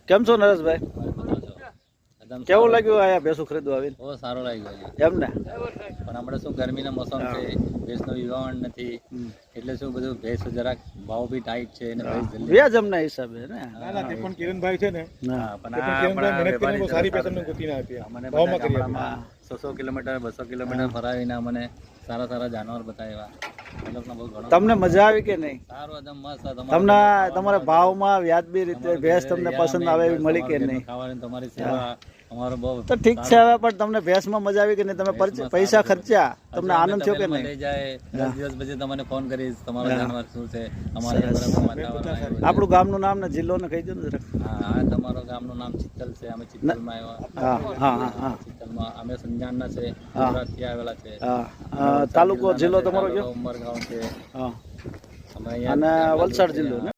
કેમ છો નરેશભાઈ? કેવું લાગ્યું આયા ભેંસું ખરીદવા આવીને? બહુ સારું લાગ્યું એમ ને? પણ આપણે શું ગરમીના મોસમ છે, ભેંસનો વિવાહણ નથી, એટલે શું બધું ભેંસ જરાક ભાવ બી ટાઈટ છે અને ભેંસ જલ્દી વ્યાજમના હિસાબે ને. ના ના, તે પણ કિરણભાઈ છે ને, હા, પણ તે પણ કિરણભાઈ મહેનત કરીને બહુ સારી પેશન્ટને ગોતીને આપી. અમને ભાવમાં કરી આપી. ગામડામાં 100 કિલોમીટર 200 કિલોમીટર ફરાવીને અમને સારા સારા જાનવર બતાવ્યા. એ લોકોનો બહુ ઘણો તમને મજા આવી કે નહીં? સારું એકદમ મસ્ત. તમને તમારા ભાવમાં વ્યાજબી રીતે ભેંસ તમને પસંદ આવે એવી મળી કે નહીં? ખાવાની તમારી સેવા અમારો બહુ તો ઠીક છે. હવે પણ તમને ભેંસમાં મજા આવી કે નહીં? તમે પૈસા ખર્ચ્યા, તમને આનંદ થયો કે નહીં? લઈ જાય 10 દિવસ પછી તમને ફોન કરીશ, તમારો જાનવર શું છે, અમારા વાતાવરણ. આપણું ગામનું નામ ને જિલ્લો ને કહી દો ને. હા, આ તમારો ગામનું નામ ચિત્તલ છે. અમે ચિત્તલમાં આવ્યા. હા હા હા. ચિત્તલમાં અમે સંજાણના છે, ગુજરાતથી આવેલા છે. હા, તાલુકો જિલ્લો તમારો કયો? ઉમરગાંવ છે. હા, અમે અને વલસાડ જિલ્લો ને?